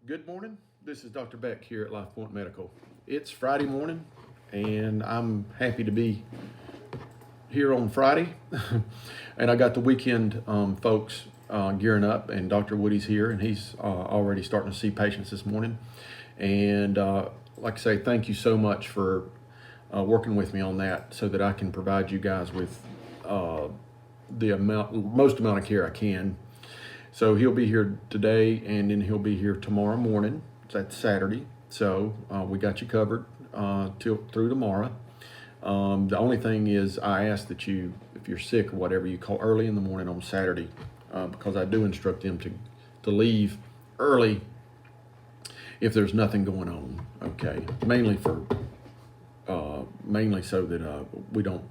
Good morning. This is Dr. Beck here at LifePoint Medical. It's Friday morning, and I'm happy to be here on Friday. And I got the weekend folks gearing up, and Dr. Woody's here, and he's already starting to see patients this morning. And like I say, thank you so much for working with me on that so that I can provide you guys with the most amount of care I can. So he'll be here today, and then he'll be here tomorrow morning. That's Saturday. So we got you covered till through tomorrow. The only thing is, I ask that you, if you're sick or whatever, you call early in the morning on Saturday, because I do instruct them to leave early if there's nothing going on. Okay, mainly so that we don't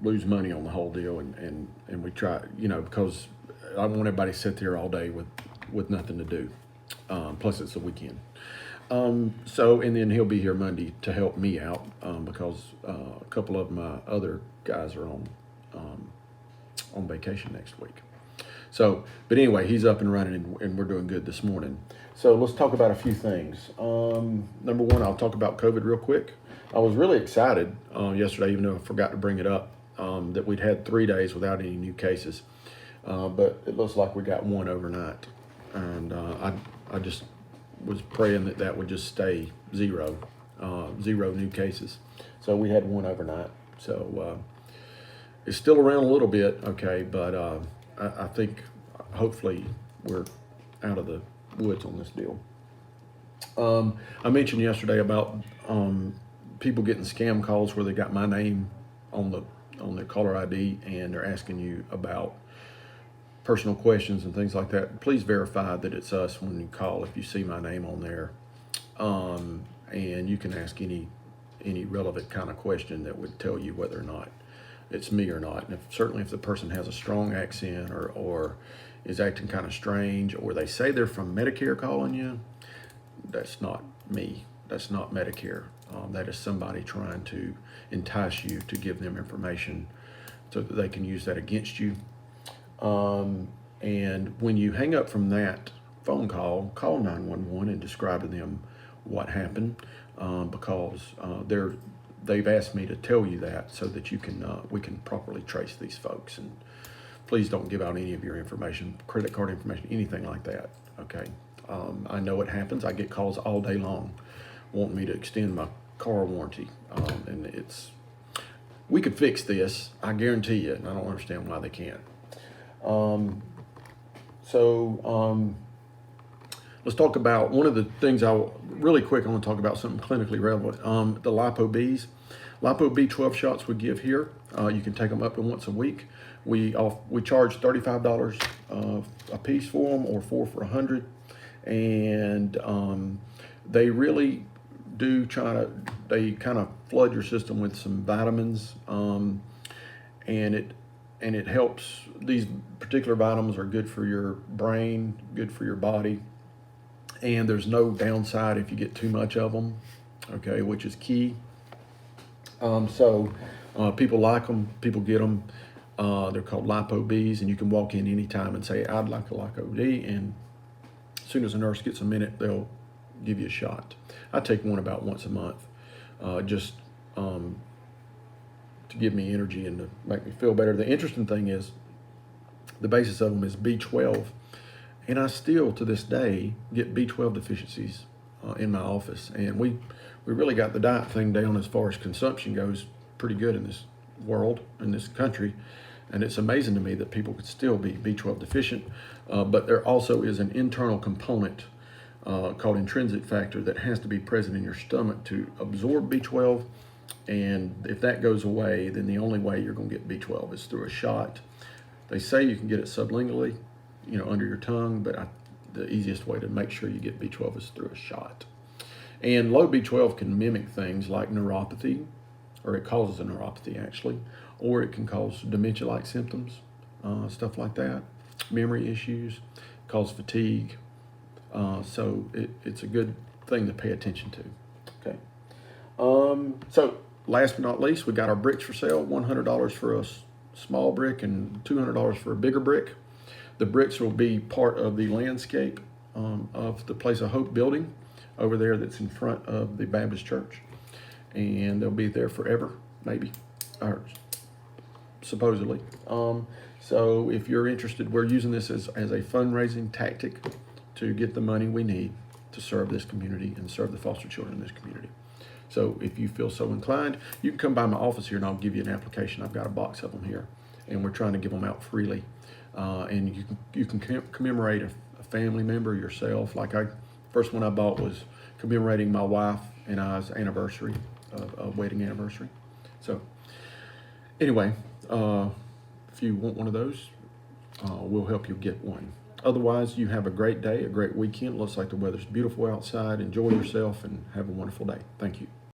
lose money on the whole deal, and we try, because I don't want everybody to sit there all day with nothing to do. Plus it's a weekend. And then he'll be here Monday to help me out because a couple of my other guys are on vacation next week. So, but anyway, he's up and running, and we're doing good this morning. So let's talk about a few things. Number one, I'll talk about COVID real quick. I was really excited yesterday, even though I forgot to bring it up, that we'd had 3 days without any new cases. But it looks like we got one overnight. And I just was praying that would just stay zero new cases. So we had one overnight. So it's still around a little bit, okay, but I think hopefully we're out of the woods on this deal. I mentioned yesterday about people getting scam calls where they got my name on their caller ID, and they're asking you about personal questions and things like that. Please verify that it's us when you call if you see my name on there. And you can ask any relevant kind of question that would tell you whether or not it's me or not. And certainly if the person has a strong accent or is acting kind of strange, or they say they're from Medicare calling you, that's not me. That's not Medicare. That is somebody trying to entice you to give them information so that they can use that against you. And when you hang up from that phone call, call 911 and describe to them what happened, because they've asked me to tell you that so that we can properly trace these folks. And please don't give out any of your information, credit card information, anything like that. Okay. I know it happens. I get calls all day long wanting me to extend my car warranty. And we could fix this, I guarantee you, and I don't understand why they can't. Let's talk about one of the things really quick. I want to talk about something clinically relevant. The Lipo-Bs. Lipo B12 shots we give here. You can take them up to once a week. We charge $35 a piece for them, or 4 for $100. And they really do they kind of flood your system with some vitamins, and it helps. These particular vitamins are good for your brain, good for your body, and there's no downside if you get too much of them, okay, which is key. People like them, people get them. They're called Lipo-Bs, and you can walk in anytime and say, I'd like a Lipo-B, and as soon as a nurse gets a minute, they'll give you a shot. I take one about once a month, just to give me energy and to make me feel better. The interesting thing is, the basis of them is B12, and I still to this day get B12 deficiencies in my office. And we really got the diet thing down as far as consumption goes pretty good in this world, in this country. And it's amazing to me that people could still be B12 deficient. But there also is an internal component called intrinsic factor that has to be present in your stomach to absorb B12. And if that goes away, then the only way you're going to get B12 is through a shot. They say you can get it sublingually, under your tongue, but the easiest way to make sure you get B12 is through a shot. And low B12 can mimic things like neuropathy, or it causes a neuropathy actually, or it can cause dementia-like symptoms, stuff like that, memory issues, cause fatigue. So it's a good thing to pay attention to. Okay. So last but not least, we got our bricks for sale. $100 for a small brick and $200 for a bigger brick. The bricks will be part of the landscape of the Place of Hope building over there that's in front of the Baptist church. And they'll be there forever, maybe, or supposedly. So if you're interested, we're using this as a fundraising tactic to get the money we need to serve this community and serve the foster children in this community. So if you feel so inclined, you can come by my office here and I'll give you an application. I've got a box of them here, and we're trying to give them out freely. And you can commemorate a family member, yourself. Like first one I bought was commemorating my wife and I's anniversary, wedding anniversary. So anyway, if you want one of those, we'll help you get one. Otherwise, you have a great day, a great weekend. Looks like the weather's beautiful outside. Enjoy yourself and have a wonderful day. Thank you.